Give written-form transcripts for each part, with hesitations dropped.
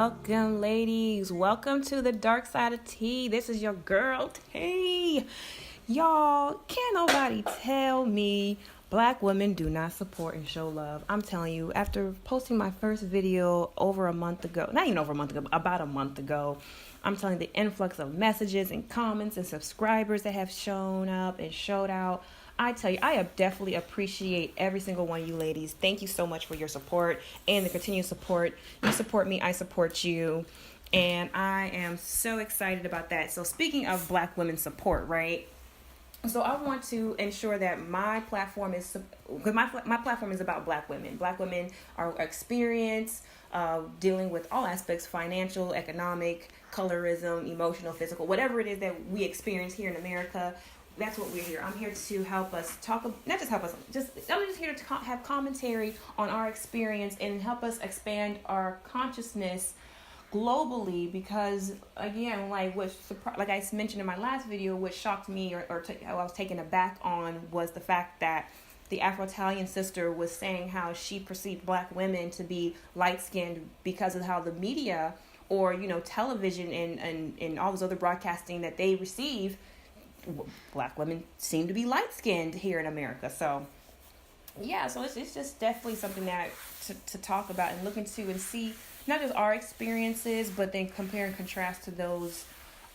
welcome, ladies. Welcome to the dark side of tea. This is your girl, T. Y'all, can't nobody tell me Black women do not support and show love. I'm telling you, after posting my first video over a month ago, not even over a month ago, about a month ago, I'm telling you, the influx of messages and comments and subscribers that have shown up and showed out. I tell you, I definitely appreciate every single one of you ladies. Thank you so much for your support and the continued support. You support me, I support you. And I am so excited about that. So speaking of Black women support, right? So I want to ensure that my platform is, because my platform is about Black women. Black women are experienced dealing with all aspects: financial, economic, colorism, emotional, physical, whatever it is that we experience here in America. That's what we're here. I'm here to help us talk, not just help us, I'm just here to have commentary on our experience and help us expand our consciousness globally, because again, like I mentioned in my last video, what shocked me or I was taken aback on was the fact that the Afro-Italian sister was saying how she perceived Black women to be light-skinned because of how the media or, television and all those other broadcasting that they receive, Black women seem to be light-skinned here in America. So yeah, so it's just definitely something that to talk about and look into and see not just our experiences, but then compare and contrast to those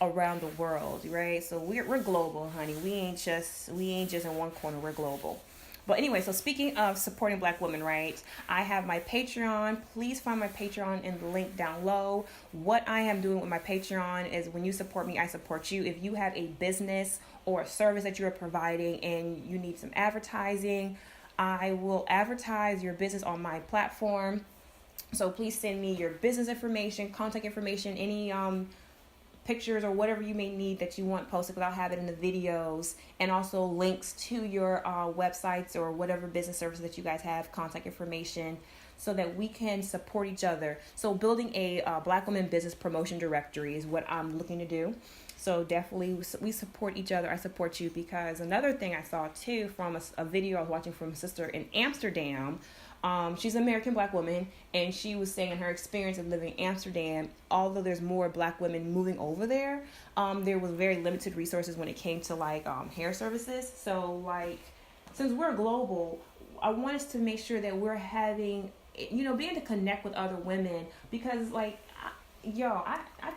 around the world, right? So we're global, honey. We ain't just in one corner. We're global. But anyway, so speaking of supporting Black women, right? I have my Patreon. Please find my Patreon in the link down low. What I am doing with my Patreon is when you support me, I support you. If you have a business or a service that you're providing and you need some advertising, I will advertise your business on my platform. So please send me your business information, contact information, any pictures or whatever you may need that you want posted, because I'll have it in the videos, and also links to your websites or whatever business service that you guys have, contact information, so that we can support each other. So building a Black women business promotion directory is what I'm looking to do. So definitely we support each other. I support you, because another thing I saw too from a video I was watching from a sister in Amsterdam. She's an American Black woman, and she was saying in her experience of living in Amsterdam, although there's more Black women moving over there, there was very limited resources when it came to hair services. So since we're global, I want us to make sure that we're having, being able to connect with other women, because I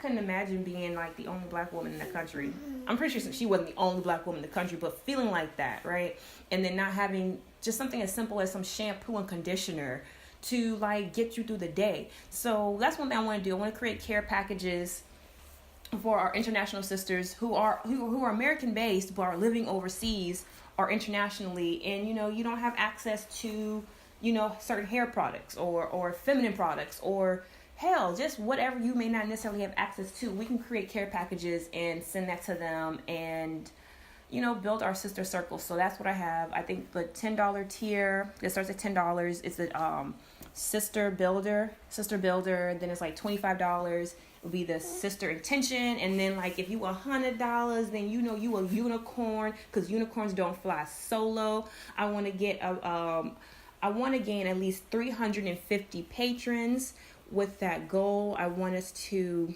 couldn't imagine being the only Black woman in the country. I'm pretty sure she wasn't the only Black woman in the country, but feeling like that, right? And then not having just something as simple as some shampoo and conditioner to get you through the day. So that's one thing I want to do. I want to create care packages for our international sisters who are American based but are living overseas or internationally, and you don't have access to certain hair products or feminine products, or hell, just whatever you may not necessarily have access to. We can create care packages and send that to them, and build our sister circles. So that's what I have. I think the $10 tier that starts at $10 is the sister builder. Then it's $25 will be the sister intention, and then if you $100, then you a unicorn, because unicorns don't fly solo. I want to get I want to gain at least 350 patrons. With that goal, I want us to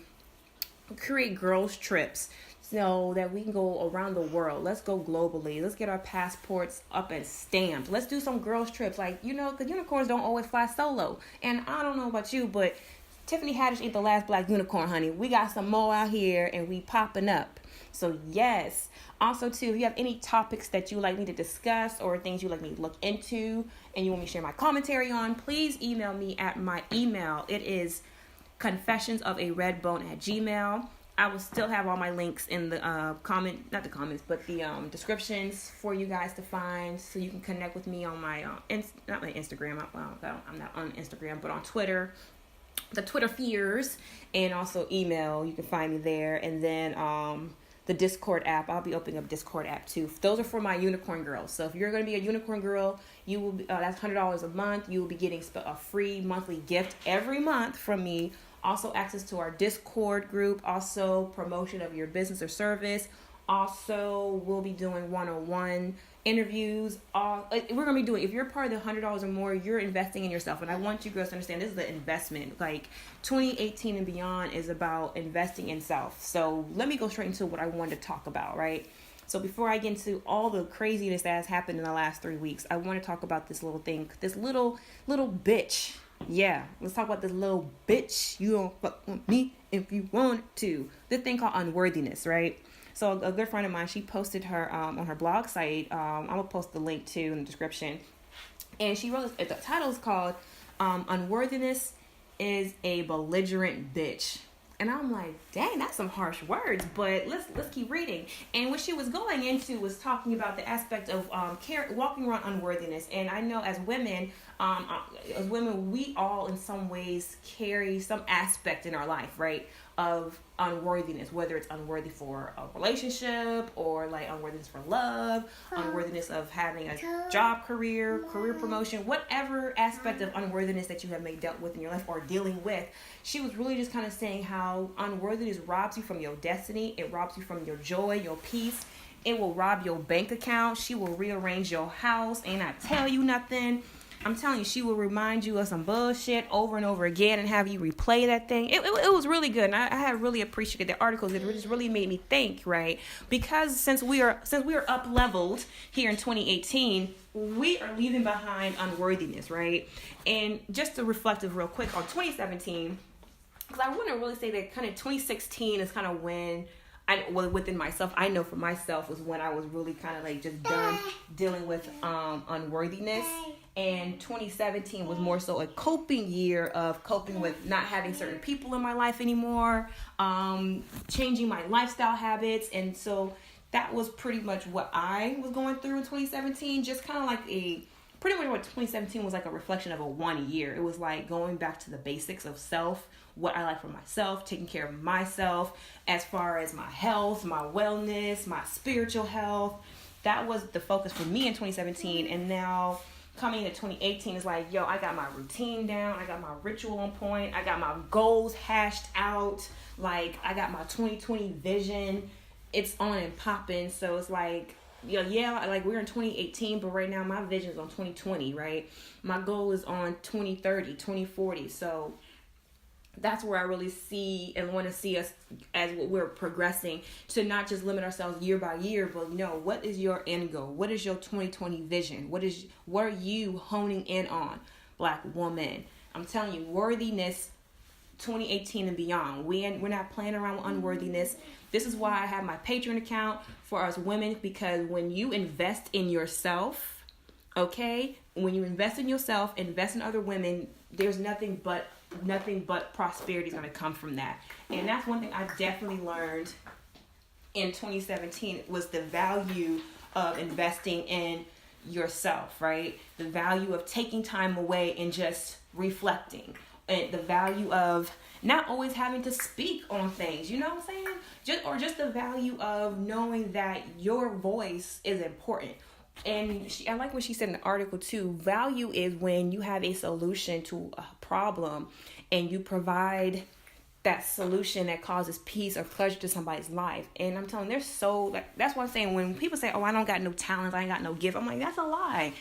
create girls trips so that we can go around the world. Let's go globally. Let's get our passports up and stamped. Let's do some girls trips, because unicorns don't always fly solo. And I don't know about you, but Tiffany Haddish ain't the last Black unicorn, honey. We got some more out here, and we popping up. So yes. Also too, if you have any topics that you like me to discuss or things you like me to look into and you want me to share my commentary on, please email me at my email. It is confessionsofaredbone@gmail.com. I will still have all my links in the descriptions for you guys to find, so you can connect with me on my not my Instagram. I'm not on Instagram, but on Twitter, the Twitter fears, and also email. You can find me there, and then the Discord app. I'll be opening up Discord app too. Those are for my unicorn girls. So if you're going to be a unicorn girl, you will be, that's $100 a month. You will be getting a free monthly gift every month from me. Also access to our Discord group. Also promotion of your business or service. Also, we'll be doing one-on-one interviews. We're gonna be doing. If you're part of the $100 or more, you're investing in yourself, and I want you girls to understand this is the investment. Like 2018 and beyond is about investing in self. So let me go straight into what I wanted to talk about, right? So before I get into all the craziness that has happened in the last 3 weeks, I want to talk about this little thing, this little bitch. Yeah, let's talk about this little bitch. You don't fuck with me if you want to. This thing called unworthiness, right? So a good friend of mine, she posted her on her blog site. I'm gonna post the link too in the description. And she wrote, the title is called "Unworthiness is a belligerent bitch." And I'm like, dang, that's some harsh words, but let's keep reading. And what she was going into was talking about the aspect of walking around unworthiness. And I know as women, we all in some ways carry some aspect in our life, right, of unworthiness, whether it's unworthy for a relationship or like unworthiness for love, unworthiness of having a job, career promotion, whatever aspect of unworthiness that you have may dealt with in your life or dealing with. She was really just kind of saying how unworthiness robs you from your destiny. It robs you from your joy, your peace. It will rob your bank account. She will rearrange your house and not tell you nothing. I'm telling you, she will remind you of some bullshit over and over again and have you replay that thing. It was really good. And I had really appreciated the articles. It just really made me think, right? Because since we are up leveled here in 2018, we are leaving behind unworthiness, right? And just to reflect real quick on 2017, because I want to really say that kind of 2016 is kind of when within myself, I know for myself was when I was really kind of like just done dealing with unworthiness. And 2017 was more so a coping year of coping with not having certain people in my life anymore, changing my lifestyle habits. And so that was pretty much what I was going through in 2017. Just kind of like pretty much what 2017 was like a reflection of a 1 year. It was like going back to the basics of self, what I like for myself, taking care of myself as far as my health, my wellness, my spiritual health. That was the focus for me in 2017. And now coming into 2018 is like, yo, I got my routine down. I got my ritual on point. I got my goals hashed out. Like, I got my 2020 vision. It's on and popping. So it's like, like we're in 2018, but right now my vision is on 2020, right? My goal is on 2030, 2040. So that's where I really see and want to see us as we're progressing to not just limit ourselves year by year, but what is your end goal? What is your 2020 vision? What are you honing in on, Black woman? I'm telling you, worthiness 2018 and beyond. We're not playing around with unworthiness. This is why I have my Patreon account for us women, because when you invest in yourself, okay, when you invest in yourself, invest in other women, there's nothing but prosperity is going to come from that. And that's one thing I definitely learned in 2017 was the value of investing in yourself, right? The value of taking time away and just reflecting, and the value of not always having to speak on things, you know what I'm saying? Just the value of knowing that your voice is important. And I like what she said in the article too. Value is when you have a solution to a problem and you provide that solution that causes peace or pleasure to somebody's life. And I'm telling you, that's what I'm saying. When people say, oh, I don't got no talent, I ain't got no gift, I'm like, that's a lie.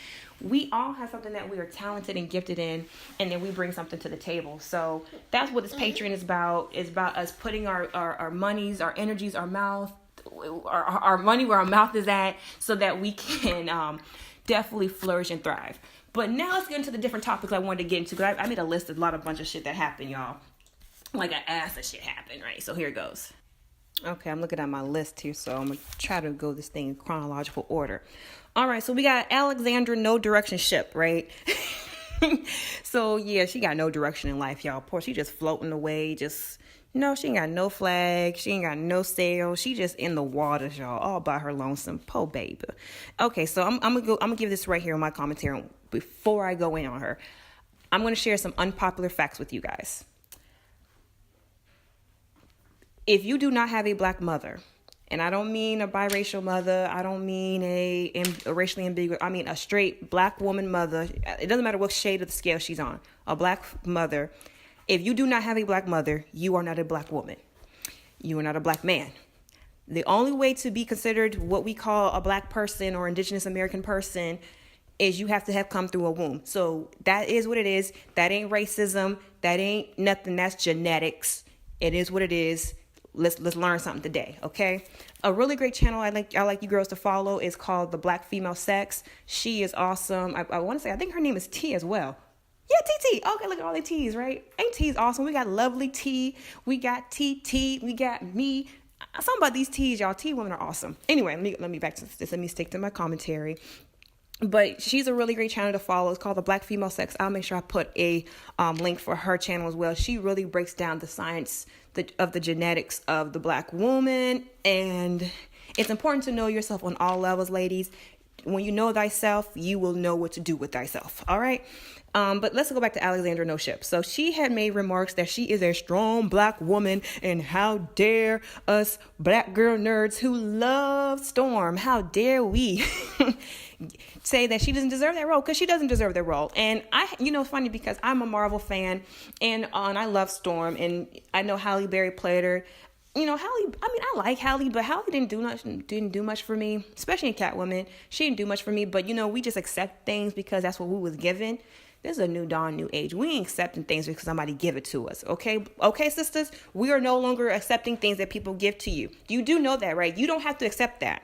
We all have something that we are talented and gifted in, and then we bring something to the table. So that's what this Patreon is about. It's about us putting our monies, our energies, our mouth, our money where our mouth is at, so that we can definitely flourish and thrive. But now let's get into the different topics I wanted to get into, because I made a list of a bunch of shit that happened, y'all. Like I asked that shit happened, right? So here it goes. Okay, I'm looking at my list here, so I'm going to try to go this thing in chronological order. All right, so we got Alexandra No Direction Ship, right? So, yeah, she got no direction in life, y'all. Poor, she just floating away, she ain't got no flag. She ain't got no sail. She just in the waters, y'all, all by her lonesome. Po baby. Okay, so I'm gonna give this right here in my commentary before I go in on her. I'm gonna share some unpopular facts with you guys. If you do not have a Black mother, and I don't mean a biracial mother, I don't mean a racially ambiguous, I mean a straight Black woman mother. It doesn't matter what shade of the scale she's on. A Black mother. If you do not have a Black mother, you are not a Black woman. You are not a Black man. The only way to be considered what we call a black person or indigenous American person is you have to have come through a womb. So that is what it is. That ain't racism. That ain't nothing. That's genetics. It is what it is. Let's learn something today, okay? A really great channel I like you girls to follow is called The Black Female Sex. She is awesome. I want to say, I think her name is T as well. Yeah, TT. Okay, look at all the T's, right? Ain't T's awesome? We got Lovely T. We got TT. We got me. Something about these T's, y'all. T women are awesome. Anyway, let me back to this. Let me stick to my commentary. But she's a really great channel to follow. It's called The Black Female Sex. I'll make sure I put a link for her channel as well. She really breaks down the science of the genetics of the black woman. And it's important to know yourself on all levels, ladies. When you know thyself, you will know what to do with thyself. All right. But let's go back to Alexandra No Ship. So she had made remarks that she is a strong black woman, and how dare us black girl nerds who love Storm, how dare we say that she doesn't deserve that role, because she doesn't deserve that role. And it's funny because I'm a Marvel fan and I love Storm, and I know Halle Berry played her. Halle, I like Halle, but Halle didn't do much for me, especially in Catwoman. She didn't do much for me, but we just accept things because that's what we was given. This is a new dawn, new age. We ain't accepting things because somebody give it to us, okay? Okay, sisters? We are no longer accepting things that people give to you. You do know that, right? You don't have to accept that.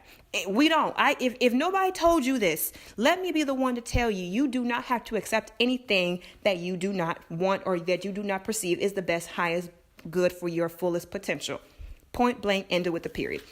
We don't. If nobody told you this, let me be the one to tell you, you do not have to accept anything that you do not want or that you do not perceive is the best, highest good for your fullest potential. Point blank, ended with a period.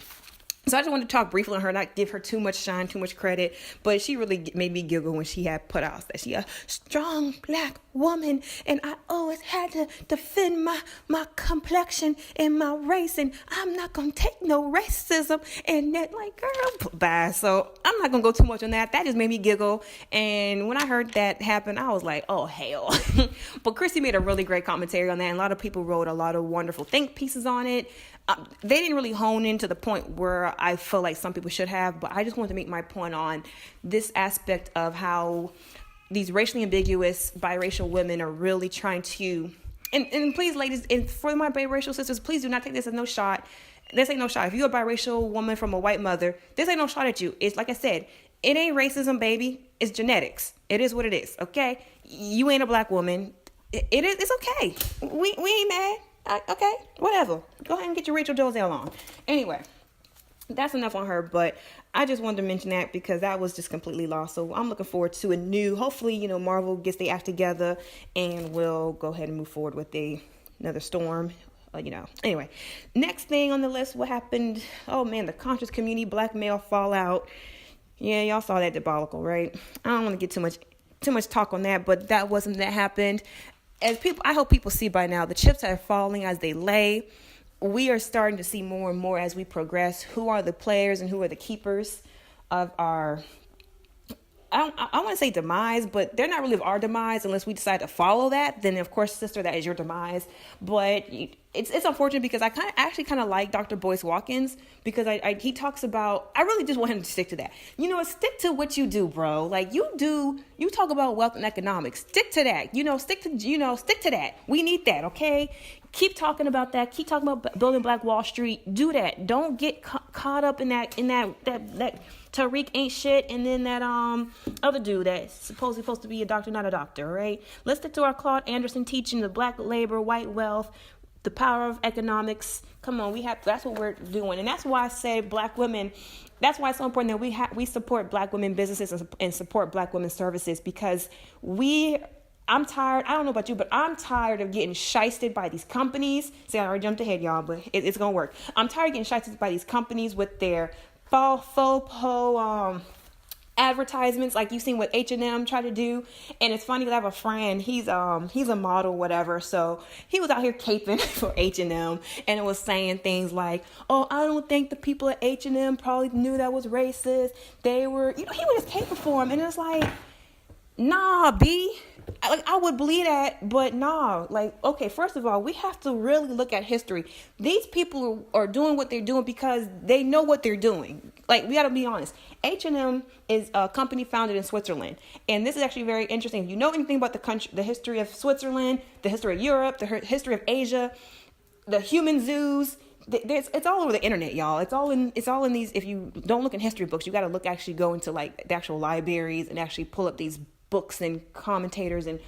So I just wanted to talk briefly on her, not give her too much shine, too much credit, but she really made me giggle when she had put out that she a strong black woman, and I always had to defend my complexion and my race, and I'm not going to take no racism, and that, like, girl, bye. So I'm not going to go too much on that. That just made me giggle, and when I heard that happen, I was like, oh, hell. But Chrissy made a really great commentary on that, and a lot of people wrote a lot of wonderful think pieces on it. They didn't really hone in to the point where I feel like some people should have, but I just wanted to make my point on this aspect of how these racially ambiguous biracial women are really trying to, and please, ladies, and for my biracial sisters, please do not take this as no shot. This ain't no shot. If you're a biracial woman from a white mother, this ain't no shot at you. It's like I said, it ain't racism, baby. It's genetics. It is what it is, okay? You ain't a black woman. It is. It's okay. We ain't mad. Okay, whatever. Go ahead and get your Rachel Dolezal on. Anyway, that's enough on her, but I just wanted to mention that because that was just completely lost. So I'm looking forward to a new, hopefully, Marvel gets their act together and we'll go ahead and move forward with another Storm. Anyway, next thing on the list, what happened? Oh man, the conscious community blackmail fallout. Yeah, y'all saw that debacle, right? I don't want to get too much talk on that, but that happened. I hope people see by now, the chips are falling as they lay. We are starting to see more and more as we progress who are the players and who are the keepers of our, I want to say demise, but they're not really of our demise unless we decide to follow that. Then, of course, sister, that is your demise. But it's unfortunate because I actually kind of like Dr. Boyce Watkins because he talks about, I really just want him to stick to that. Stick to what you do, bro. Like you talk about wealth and economics. Stick to that. Stick to that. We need that, okay? Keep talking about that. Keep talking about building Black Wall Street. Do that. Don't get caught up in that Tariq ain't shit, and then that other dude that's supposed to be a doctor, not a doctor, right? Let's stick to our Claude Anderson teaching, the black labor, white wealth, the power of economics. Come on, that's what we're doing, and that's why I say black women. That's why it's so important that we support black women businesses and support black women services because I'm tired. I don't know about you, but I'm tired of getting shysted by these companies. See, I already jumped ahead, y'all, but it's going to work. I'm tired of getting shysted by these companies with their faux advertisements like you've seen what H&M try to do. And it's funny because I have a friend, he's a model, whatever. So he was out here caping for H&M and it was saying things like, oh, I don't think the people at H&M probably knew that was racist. They were, he was just caping for him. And it's like, nah, B. I would believe that, but nah. Okay, first of all, we have to really look at history. These people are doing what they're doing because they know what they're doing. We got to be honest. H&M is a company founded in Switzerland. And this is actually very interesting. If you know anything about the country, the history of Switzerland, the history of Europe, the history of Asia, the human zoos, it's all over the internet, y'all. It's all in these. If you don't look in history books, you got to actually go into like the actual libraries and actually pull up these books and commentators and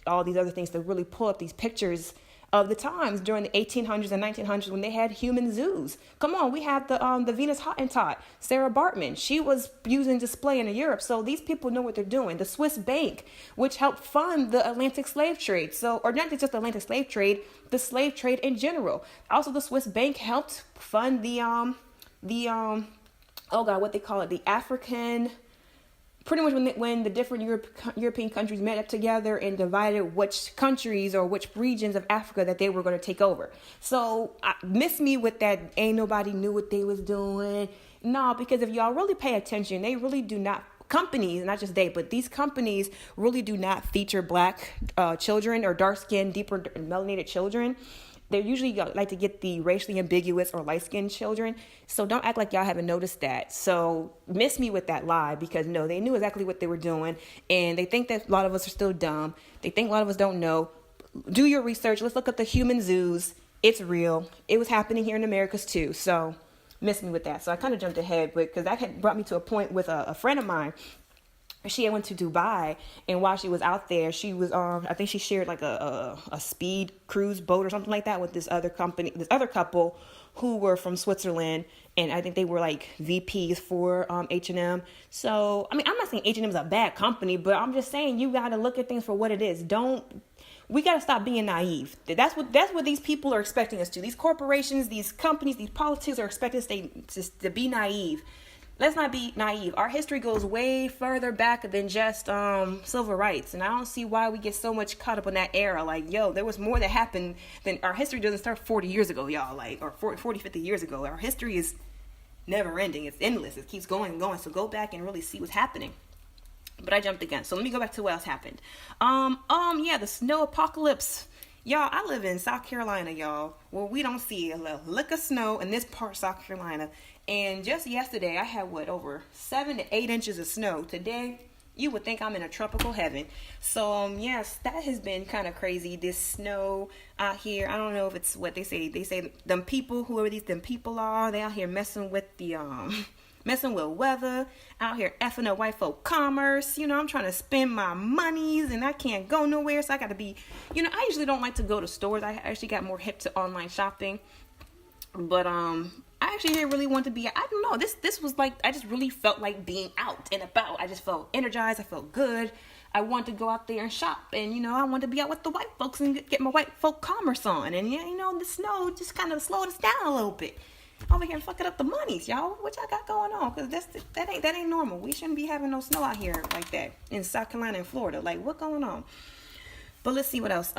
all these other things to really pull up these pictures of the times during the 1800s and 1900s when they had human zoos. Come on, we had the Venus Hottentot, Sarah Bartman. She was using display in Europe, so these people know what they're doing. The Swiss bank, which helped fund the Atlantic slave trade, or not just the Atlantic slave trade, the slave trade in general. Also, the Swiss bank helped fund the African. Pretty much when the different European countries met up together and divided which countries or which regions of Africa that they were going to take over. So miss me with that ain't nobody knew what they was doing. No, because if y'all really pay attention, they really do not, companies, not just they, but these companies really do not feature black children or dark-skinned, deeper melanated children. They usually like to get the racially ambiguous or light-skinned children. So don't act like y'all haven't noticed that. So miss me with that lie, because no, they knew exactly what they were doing. And they think that a lot of us are still dumb. They think a lot of us don't know. Do your research. Let's look at the human zoos. It's real. It was happening here in Americas too. So miss me with that. So I kind of jumped ahead, because that had brought me to a point with a friend of mine. She had went to Dubai, and while she was out there, she was I think she shared like a speed cruise boat or something like that with this other couple who were from Switzerland, and I think they were like VPs for H&M. So I mean, I'm not saying H&M is a bad company, but I'm just saying you got to look at things for what it is. We got to stop being naive. That's what these people are expecting us to. These corporations, these companies, these politics are expecting us to be naive. Let's not be naive. Our history goes way further back than just civil rights. And I don't see why we get so much caught up in that era. Like, yo, there was more that happened than our history doesn't start 40 years ago, y'all. Like, or 40, 50 years ago. Our history is never ending. It's endless. It keeps going and going. So go back and really see what's happening. But I jumped again. So let me go back to what else happened. The snow apocalypse. Y'all, I live in South Carolina, y'all, where we don't see a lick of snow in this part of South Carolina. And just yesterday, I had, over 7 to 8 inches of snow. Today, you would think I'm in a tropical heaven. So, yes, that has been kind of crazy, this snow out here. I don't know if it's what they say. They say them people, whoever them people are, they out here messing with messing with weather, out here effing up white folk commerce. I'm trying to spend my monies and I can't go nowhere. So I got to be, I usually don't like to go to stores. I actually got more hip to online shopping. But, I actually didn't really want to be, I don't know, this was like, I just really felt like being out and about. I just felt energized. I felt good. I wanted to go out there and shop, and, I wanted to be out with the white folks and get my white folk commerce on. And, the snow just kind of slowed us down a little bit. Over here fucking up the monies, y'all. What y'all got going on? Because that ain't normal. We shouldn't be having no snow out here like that in South Carolina and Florida. Like, what going on? But let's see what else.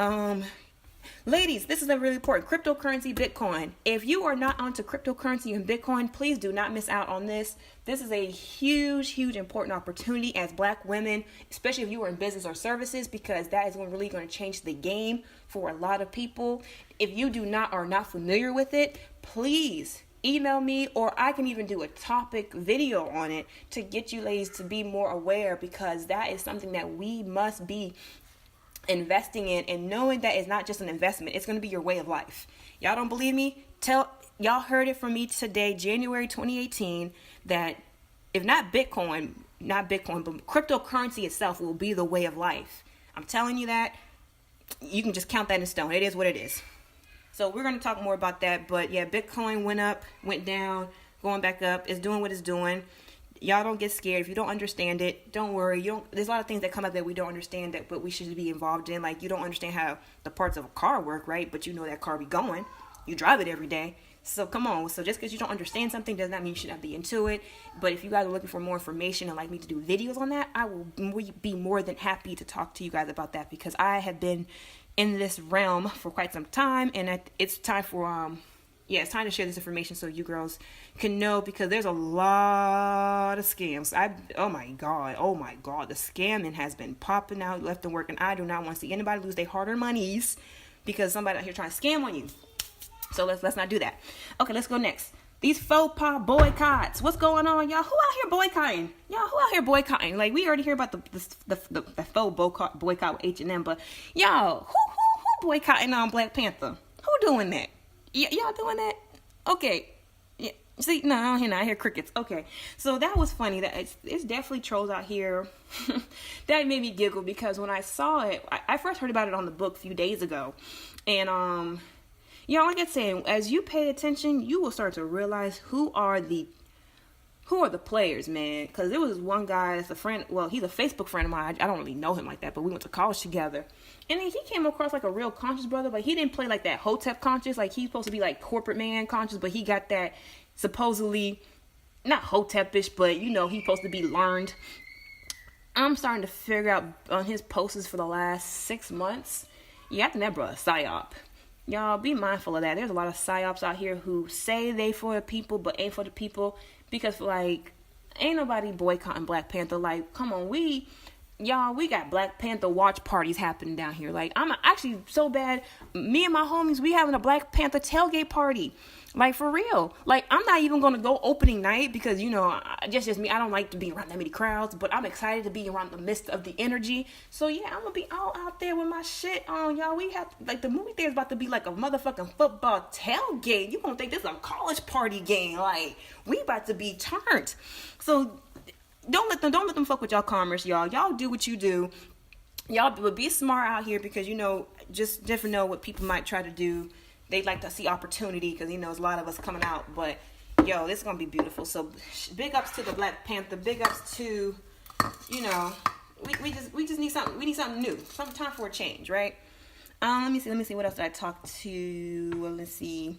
Ladies, this is a really important. Cryptocurrency, Bitcoin. If you are not onto cryptocurrency and Bitcoin, please do not miss out on this. This is a huge, huge important opportunity as Black women, especially if you are in business or services, because that is really going to change the game for a lot of people. If you are not familiar with it, please email me, or I can even do a topic video on it to get you ladies to be more aware, because that is something that we must be investing in, and knowing that it's not just an investment, it's going to be your way of life. Y'all don't believe me? Y'all heard it from me today, January 2018, that if not Bitcoin, but cryptocurrency itself will be the way of life. I'm telling you that. You can just count that in stone. It is what it is. So we're going to talk more about that. But yeah, Bitcoin went up, went down, going back up. It's doing what it's doing. Y'all don't get scared. If you don't understand it, don't worry. There's a lot of things that come up that we don't understand, but we should be involved in. Like, you don't understand how the parts of a car work, right? But you know that car be going. You drive it every day. So come on. So just because you don't understand something does not mean you should not be into it. But if you guys are looking for more information and like me to do videos on that, I will be more than happy to talk to you guys about that, because I have been in this realm for quite some time, and it's time for it's time to share this information so you girls can know, because there's a lot of scams. Oh my god, the scamming has been popping out left and work, and I do not want to see anybody lose their hard-earned monies because somebody out here trying to scam on you. So let's not do that. Okay, let's go next. These faux pas boycotts. What's going on, y'all? Who out here boycotting? Like, we already hear about the faux boycott with H&M, but y'all, who boycotting on Black Panther? Who doing that? Y'all doing that? Okay. Yeah. See, no, I hear crickets. Okay. So that was funny. That it's definitely trolls out here. That made me giggle because when I saw it, I first heard about it on the book a few days ago. And, like I said, as you pay attention, you will start to realize who are the players, man. Because there was one guy that's a friend. Well, he's a Facebook friend of mine. I don't really know him like that, but we went to college together. And he came across like a real conscious brother, but he didn't play like that Hotep conscious. Like, he's supposed to be like corporate man conscious, but he got that supposedly, not Hotepish, but he's supposed to be learned. I'm starting to figure out on his posts for the last 6 months. Yeah, I think that brother psyop. Y'all, be mindful of that. There's a lot of psyops out here who say they for the people, but ain't for the people. Because, like, ain't nobody boycotting Black Panther. Like, come on, we got Black Panther watch parties happening down here. Like, I'm actually so bad. Me and my homies, we having a Black Panther tailgate party. Like, for real. Like, I'm not even going to go opening night because, just me. I don't like to be around that many crowds. But I'm excited to be around the midst of the energy. So, yeah, I'm going to be all out there with my shit on, y'all. We have, like, the movie theater's about to be like a motherfucking football tailgate. You going to think this is a college party game. Like, we about to be turned. So, don't let them fuck with y'all commerce, y'all. Y'all do what you do. Y'all but be smart out here because, just never know what people might try to do. They like to see opportunity because, there's a lot of us coming out. But, this is going to be beautiful. So, big ups to the Black Panther. Big ups to, we just need something. We need something new. Some time for a change, right? Let me see. What else did I talk to? Well, let's see.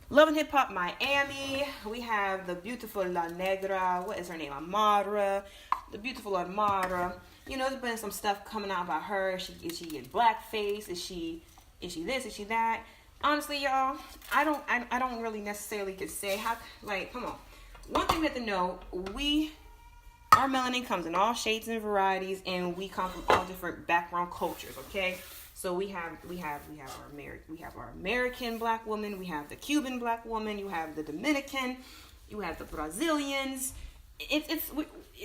Love and Hip Hop Miami. We have the beautiful La Negra. What is her name? Amara. The beautiful Amara. There's been some stuff coming out about her. Is she in blackface? Is she this? Is she that? Honestly, y'all, I don't really necessarily could say how. Like, come on. One thing we have to know: our melanin comes in all shades and varieties, and we come from all different background cultures. Okay. So we have our American Black woman, we have the Cuban Black woman, you have the Dominican, you have the Brazilians. It's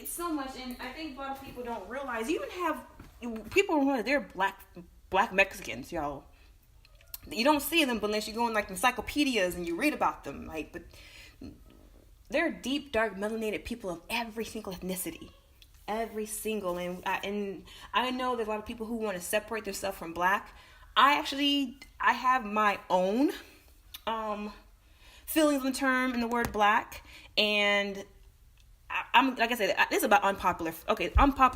so much, and I think a lot of people don't realize. You even have people who are they're black Mexicans, y'all. You don't see them unless you go in like encyclopedias and you read about them. Like, but they're deep, dark, melanated people of every single ethnicity. Every single, and I know there's a lot of people who want to separate themselves from Black. I have my own feelings on the word Black, and I'm like I said, this is about unpopular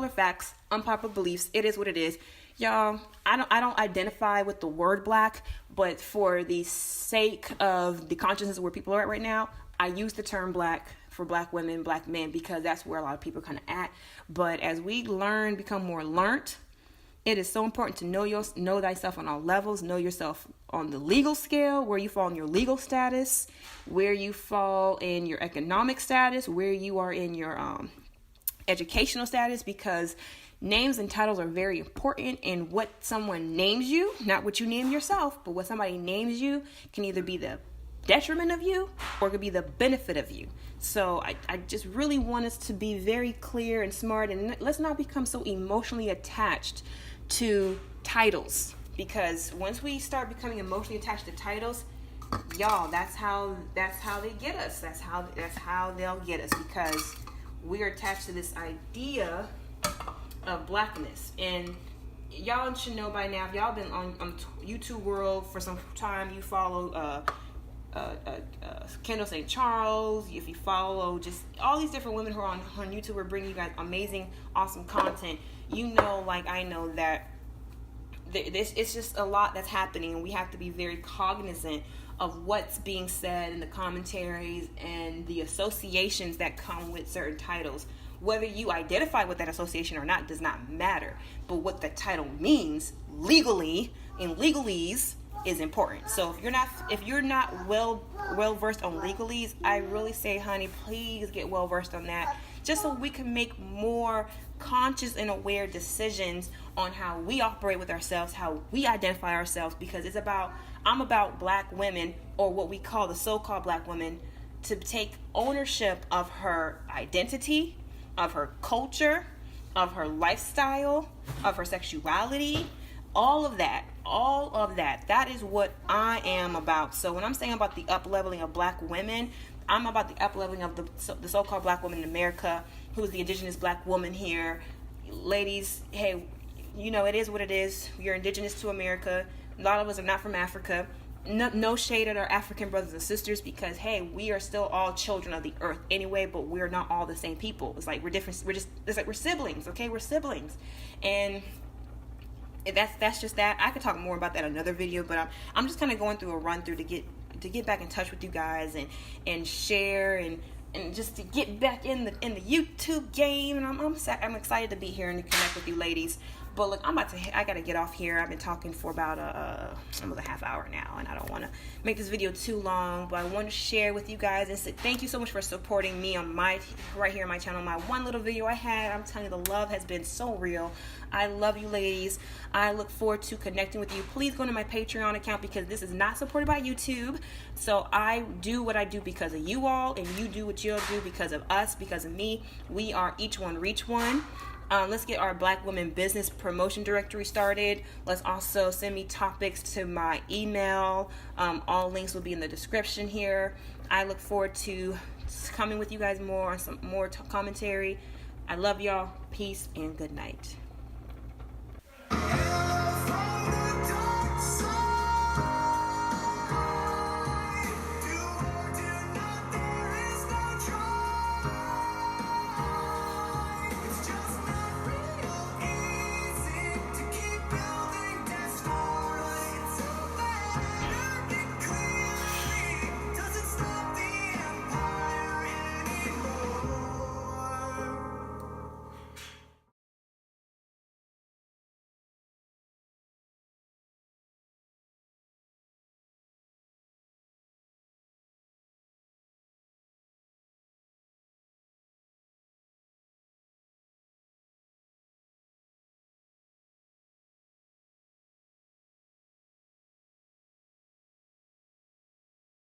facts, unpopular beliefs. It is what it is, y'all. I don't identify with the word Black, but for the sake of the consciousness of where people are at right now, I use the term Black for Black women, Black men, because that's where a lot of people are kind of at. But as we become more learned, it is so important to know thyself on all levels, know yourself on the legal scale, where you fall in your legal status, where you fall in your economic status, where you are in your educational status, because names and titles are very important, and what someone names you, not what you name yourself, but what somebody names you can either be the detriment of you or it could be the benefit of you. So I just really want us to be very clear and smart, and let's not become so emotionally attached to titles, because once we start becoming emotionally attached to titles, y'all, that's how they get us. That's how they'll get us, because we are attached to this idea of Blackness. And y'all should know by now, if y'all been on YouTube world for some time, you follow Kendall St. Charles, if you follow just all these different women who are on YouTube are bringing you guys amazing, awesome content, like I know that it's just a lot that's happening, and we have to be very cognizant of what's being said in the commentaries and the associations that come with certain titles. Whether you identify with that association or not does not matter, but what the title means legally, in legalese, is important. So if you're not well versed on legalese, I really say, honey, please get well versed on that, just so we can make more conscious and aware decisions on how we operate with ourselves, how we identify ourselves, because I'm about Black women, or what we call the so-called Black women, to take ownership of her identity, of her culture, of her lifestyle, of her sexuality, all of that. all of that. That is what I am about. So when I'm saying about the up leveling of black women, I'm about the up leveling of the so-called black woman in America, who is the indigenous black woman here. Ladies, hey, you know, it is what it is. You're indigenous to America. A lot of us are not from Africa. No shade at our African brothers and sisters, because hey, we are still all children of the earth anyway, but we're not all the same people. It's like we're different. It's like we're siblings, okay? We're siblings. And that's just that. I could talk more about that in another video, but I'm just kind of going through a run through to get back in touch with you guys and share and just to get back in the YouTube game. And I'm excited to be here and to connect with you ladies. But look, I gotta get off here. I've been talking for about almost a half hour now, and I don't want to make this video too long, but I want to share with you guys and say thank you so much for supporting me on right here on my channel. My one little video I had, I'm telling you, the love has been so real. I love you ladies. I look forward to connecting with you. Please go to my Patreon account, because this is not supported by YouTube. So I do what I do because of you all, and you do what you'll do because of us, because of me. We are each one reach one. Let's get our Black Women Business Promotion Directory started. Let's also send me topics to my email. All links will be in the description here. I look forward to coming with you guys more on some more commentary. I love y'all. Peace and good night.